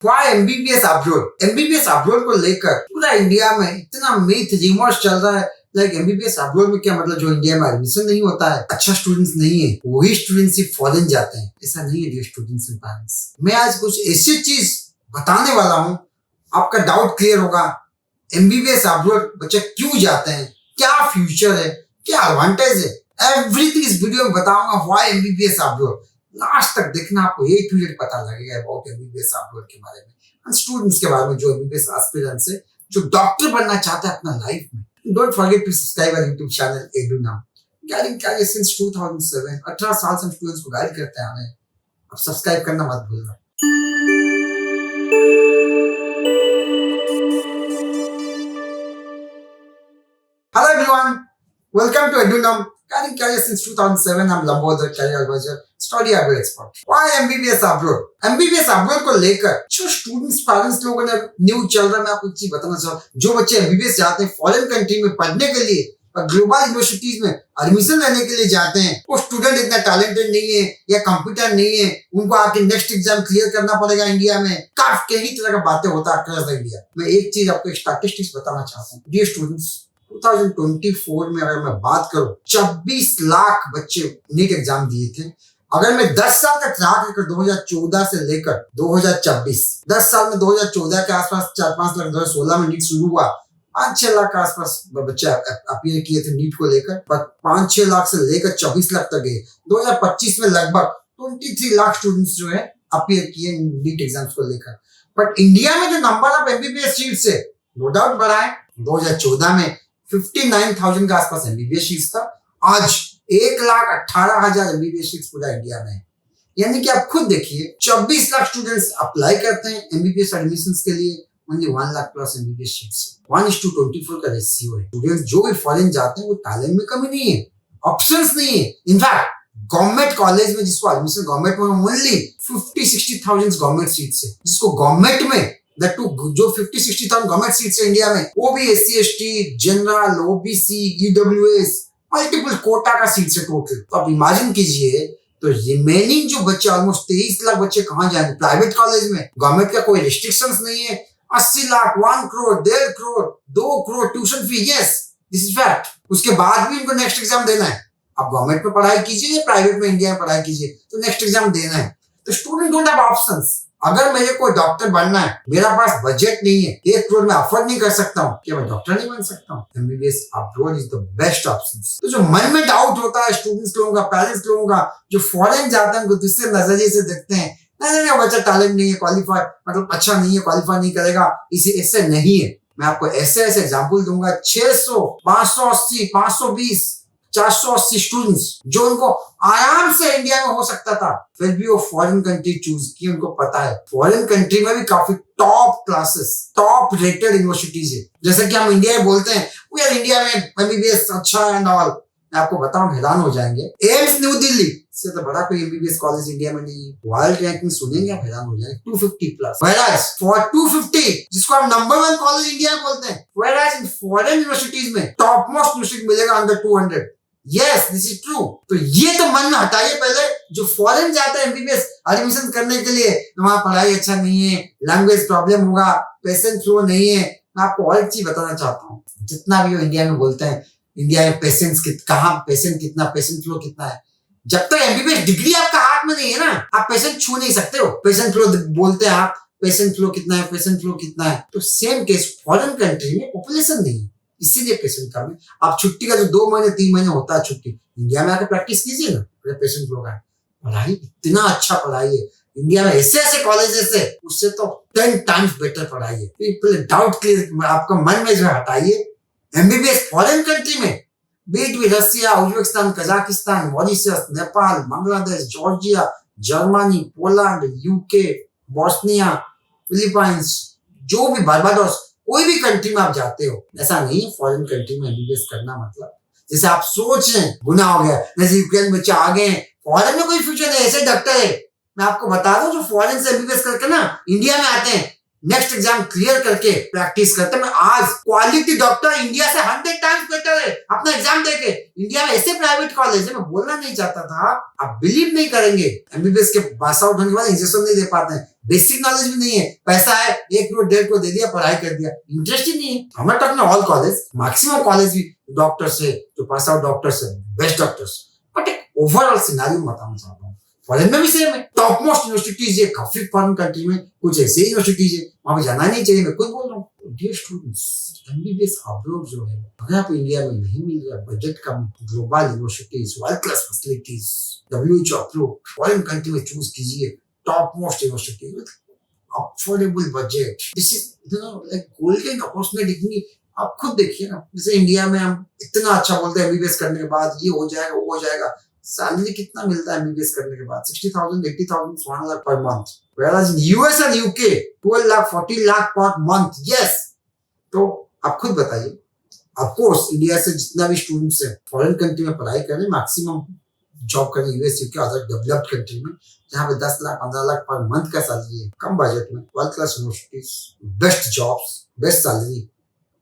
Why MBBS abroad? MBBS abroad को लेकर पूरा इंडिया में इतना मिथ रिमर्स चल रहा है। लाइक MBBS abroad में क्या मतलब, जो इंडिया में एडमिशन नहीं होता है, अच्छा स्टूडेंट्स नहीं है, वही स्टूडेंट्स सिर्फ फॉरेन जाते हैं। ऐसा नहीं है डियर स्टूडेंट्स एंड पेरेंट्स। मैं आज कुछ ऐसी चीज बताने वाला हूँ, आपका डाउट क्लियर होगा। MBBS abroad बच्चे क्यों जाते हैं, क्या फ्यूचर है, क्या एडवांटेज है, एवरीथिंग इस वीडियो में बताऊंगा। Why MBBS abroad? लास्ट तक देखना, आपको A to Z पता लगेगा अबाउट MBBS abroad के बारे में और स्टूडेंट्स के बारे में जो MBBS एस्पिरेंट्स है, जो डॉक्टर बनना चाहते हैं अपना लाइफ में। Don't forget to subscribe our YouTube channel Edunam. Guiding career since 2007, 18 साल से हम स्टूडेंट्स को गाइड करते हैं। हमें अब सब्सक्राइब करना मत भूलना। Hello everyone, welcome to Edunam. Guiding career since 2007, I'm Lambodhar, career advisor, study abroad expert. Why MBBS abroad? MBBS abroad को लेकर जो स्टूडेंट्स पेरेंट्स लोगों ने न्यूज चल रहा है, मैं आपको एक चीज बताना चाहूँ। जो बच्चे MBBS जाते हैं फॉरेन कंट्री में पढ़ने के लिए और ग्लोबल यूनिवर्सिटीज में एडमिशन लेने के लिए जाते हैं, वो स्टूडेंट इतना टैलेंटेड नहीं है या कंप्यूटर नहीं है, उनको आके नेक्स्ट एग्जाम क्लियर करना पड़ेगा इंडिया में। काफी कई तरह का बातें होता है अक्रॉस इंडिया। मैं एक चीज आपको स्टैटिस्टिक्स बताना चाहता हूँ। डियर स्टूडेंट्स, 2024 में अगर मैं बात करूं, 26 लाख बच्चे नीट एग्जाम दिए थे। अगर मैं 10 साल का ट्रैक लेकर 2014 से लेकर 2024, 10 साल में 2014 के आसपास 4-5 लाख, 2016 में नीट शुरू हुआ, 5-6 लाख के आसपास बच्चे अपीयर किए थे नीट को लेकर, पर 5-6 लाख से लेकर 24 लाख तक गए। 2025 में लगभग 23 लाख स्टूडेंट्स जो है अपीयर किए नीट एग्जाम्स को लेकर। बट इंडिया में जो नंबर ऑफ MBBS सीट्स है, नो डाउट बढ़ा है। 2014 में 59,000 के आसपास MBBS सीट्स था, आज 1,18,000 MBBS सीट्स पूरा इंडिया में है। यानी कि आप खुद देखिए, 24 लाख स्टूडेंट्स अप्लाई करते हैं MBBS एडमिशंस के लिए, only 1 lakh plus MBBS seats. 1:24 का रेशियो है। स्टूडेंट्स जो भी फॉरेन जाते हैं, वो टैलेंट में कमी नहीं है, ऑप्शंस नहीं है। इनफैक्ट गवर्नमेंट कॉलेज में जिसको एडमिशन गवर्नमेंट में ओनली 50-60,000 गवर्नमेंट सीट्स है, जिसको गवर्नमेंट में जो 50-60,000 गवर्नमेंट सीट्स है इंडिया में, वो भी SC/ST, general, OBC, EWS, multiple quota का सीट्स है टोटल। तो आप इमेजिन कीजिए, तो रिमेनिंग जो बच्चे ऑलमोस्ट 23 लाख बच्चे कहाँ जाएंगे? प्राइवेट कॉलेज में। गवर्नमेंट का कोई रिस्ट्रिक्शंस नहीं है। 80 lakh, 1 crore, 1.5 crore, 2 crore tuition fee, yes this is fact. उसके बाद भी उनको नेक्स्ट एग्जाम देना है। आप गवर्नमेंट में पढ़ाई कीजिए या प्राइवेट में इंडिया में पढ़ाई कीजिए, तो नेक्स्ट एग्जाम देना है। तो स्टूडेंट डोंट हैव ऑप्शंस। अगर मेरे को डॉक्टर बनना है, मेरा पास बजट नहीं है, 1 करोड़ में अफोर्ड नहीं कर सकता हूँ, क्या मैं डॉक्टर नहीं बन सकता हूँ? MBBS abroad is the best option. तो जो मन में डाउट होता है स्टूडेंट्स लोगों का, पेरेंट्स लोगों का, जो फॉरेन जाते हैं, उनको दूसरे नजरिए से देखते हैं, नहीं बच्चा टैलेंट नहीं है, क्वालिफाई मतलब अच्छा नहीं है, क्वालिफाई नहीं करेगा, इसे ऐसे नहीं है। मैं आपको ऐसे एग्जाम्पल दूंगा। 600, 580, 520, 480 स्टूडेंट्स जो उनको आराम से इंडिया में हो सकता था, फिर भी वो फॉरेन कंट्री चूज की। उनको पता है फॉरेन कंट्री में भी काफी top classes, top rated universities है। जैसे कि हम इंडिया में बोलते हैं यार इंडिया में MBBS अच्छा है एंड ऑल। मैं आपको बताऊं, हैरान हो जाएंगे, एम्स न्यू दिल्ली से तो बड़ा कोई MBBS कॉलेज इंडिया में नहीं है। वर्ल्ड रैंकिंग सुनेंगे आप हैरान हो जाएंगे, 250 प्लस। Whereas for 250, जिसको हम नंबर 1 कॉलेज इंडिया में बोलते हैं, whereas इन फॉरेन यूनिवर्सिटीज में टॉप मोस्ट यूनिवर्सिटी मिलेगा under 200। Yes this is true. तो ये तो मन में हटाइए पहले। जो फॉरेन जाता है MBBS एडमिशन करने के लिए, वहां पढ़ाई अच्छा नहीं है, लैंग्वेज प्रॉब्लम होगा, पेशेंट फ्लो नहीं है। मैं आपको और एक चीज बताना चाहता हूँ, जितना भी वो इंडिया में बोलते हैं इंडिया में कहाँ पेशेंट कितना, पेशेंट फ्लो कितना है, जब तक MBBS डिग्री आपका हाथ में नहीं है ना, आप पेशेंट छू नहीं सकते हो। पेशेंट फ्लो बोलते हैं आप, पेशेंट फ्लो कितना है, पेशेंट फ्लो कितना है। तो सेम केस फॉरेन कंट्री में पॉपुलेशन नहीं है, इसीलिए पेशेंट कम है। आप छुट्टी का जो 2 महीने 3 महीने होता है छुट्टी, इंडिया में आकर प्रैक्टिस कीजिए ना, पेशेंट फ्लो का। पढ़ाई इतना अच्छा पढ़ाई है इंडिया में, ऐसे कॉलेजेस है, उससे तो 10 टाइम्स बेटर पढ़ाई है। पहले डाउट क्लियर आपका मन में जो हटाइए। MBBS फॉरेन कंट्री में, बीट भी Russia, Uzbekistan, Kazakhstan, Mauritius, Nepal, Bangladesh, Georgia, Germany, Poland, UK, Bosnia, Philippines, जो भी बारबाडोस, कोई भी कंट्री में आप जाते हो, ऐसा नहीं है फॉरेन कंट्री में MBBS करना मतलब जैसे आप सोच रहे हैं गुनाह हो गया, जैसे यूक्रेन बच्चे आ गए, फॉरेन में कोई फ्यूचर नहीं, ऐसे डॉक्टर है। मैं आपको बता दूं, जो फॉरेन से MBBS करके ना इंडिया में आते हैं, नेक्स्ट एग्जाम क्लियर करके प्रैक्टिस करते हैं, आज क्वालिटी डॉक्टर इंडिया से 100 टाइम्स बेटर है अपना एग्जाम देके। इंडिया में ऐसे प्राइवेट कॉलेज है, मैं बोलना नहीं चाहता था, आप बिलीव नहीं करेंगे। MBBS के पास आउट होने के बाद इंजेक्शन नहीं दे पाते हैं, बेसिक नॉलेज भी नहीं है, पैसा है 1 करोड़ 1.5 करोड़ दे दिया, पढ़ाई कर दिया, इंटरेस्ट ही नहीं है। हम talking all college, maximum college भी डॉक्टर्स है, जो पास आउट डॉक्टर्स है, बेस्ट डॉक्टर्स, बट एक ओवरऑल सिनेरियो बताना चाहता हूँ। फॉरेन में भी सेम है, टॉप मोस्ट यूनिवर्सिटीज है, काफी फॉरेन कंट्री में कुछ ऐसे यूनिवर्सिटीज है, वहां पे जाना नहीं चाहिए, मैं खुद बोल रहा हूँ। डियर स्टूडेंट्स, एमबीबीएस अब्रॉड जो है, अगर आप इंडिया में नहीं मिल रहा, budget come, global universities, world class facilities, WHO approve, foreign country में चूज कीजिए top most university with affordable budget. This is like golden opportunity. आप खुद देखिए ना, जैसे इंडिया में हम इतना अच्छा बोलते हैं एमबीबीएस करने के बाद ये हो जाएगा वो हो जाएगा, सैलरी कितना मिलता है एमबीबीएस करने के बाद? 60,000 80,000 1 lakh per month, whereas in US and UK 12 lakh 40 lakh per month। yes, तो आप खुद बताइए। ऑफ कोर्स इंडिया से जितना भी स्टूडेंट्स है फॉरेन कंट्री में पढ़ाई करें, मैक्सिमम जॉब करें US UK other developed country में, जहाँ पे 10 लाख 15 लाख पर मंथ का सैलरी है, कम बजट में, world class universities, best jobs, best salary,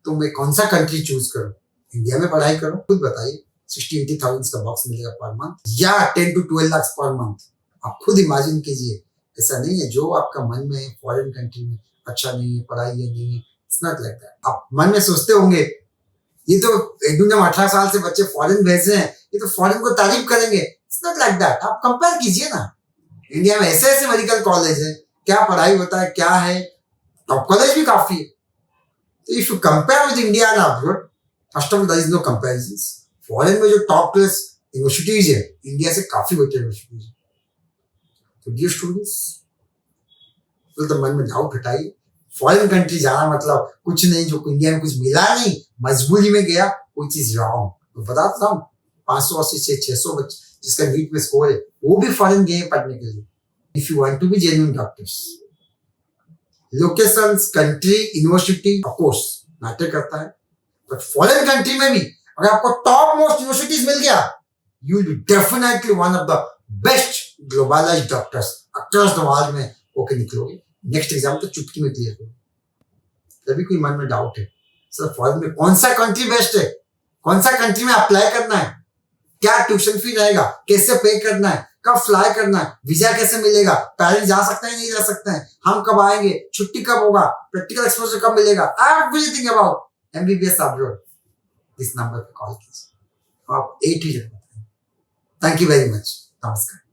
तो मैं कौन सा कंट्री चूज करूं? इंडिया में पढ़ाई करूं? खुद बताइए। 60-80,000 का बॉक्स मिलेगा पर मंथ या 10 to 12 लाख पर मंथ? आप खुद इमेजिन कीजिए। ऐसा नहीं है जो आपका मन में है फॉरेन कंट्री में अच्छा नहीं है, पढ़ाई है नहीं है, इट्स नॉट लाइक दैट। आप मन में सोचते होंगे ये तो एकदम 18 साल से बच्चे फॉरेन भेज रहे हैं, ये तो फॉरेन को तारीफ करेंगे, इट्स नॉट लाइक दैट। आप कंपेयर कीजिए ना, इंडिया में ऐसे ऐसे मेडिकल कॉलेज है, क्या पढ़ाई होता है, क्या है, टॉप कॉलेज भी काफी है। तो if you compare with India and abroad, first of all there is no comparison. Foreign में जो टॉप क्लास यूनिवर्सिटीज है इंडिया से काफी बेटर यूनिवर्सिटीज है। तो डियर स्टूडेंट्स, तो मन में डाउट हटाइए, फॉरेन कंट्री जाना मतलब कुछ नहीं, जो इंडिया में कुछ मिला नहीं, मजबूरी में गया, कोई चीज रॉन्ग। तो बताता हूँ 580 से 600 बच्चे जिसका नीट में स्कोर है, वो भी फॉरेन गए पढ़ने के लिए। If you want to be genuine doctors, locations, country, university of course matter करता है, बट फॉरेन कंट्री में भी अगर आपको टॉप मोस्ट यूनिवर्सिटीज मिल गया, you will be definitely one of the best globalised doctors across the world में होके निकलोगे। नेक्स्ट एग्जाम तो चुटकी में क्लियर करो। तभी कोई मन में डाउट है सर फॉरेन में कौन सा कंट्री बेस्ट है, कौन सा कंट्री में अप्लाई करना है, क्या ट्यूशन फी रहेगा, कैसे पे करना है, कब फ्लाई करना है, वीजा कैसे मिलेगा, पेरेंट्स जा सकते हैं नहीं जा सकते हैं, हम कब आएंगे, छुट्टी कब होगा, प्रैक्टिकल एक्सपोजर कब मिलेगा, एवरीथिंग अबाउट एमबीबीएस अब्रॉड, इस नंबर पे कॉल कीजिए। आप 8 ही जगह बताएं। Thank you very much. नमस्कार।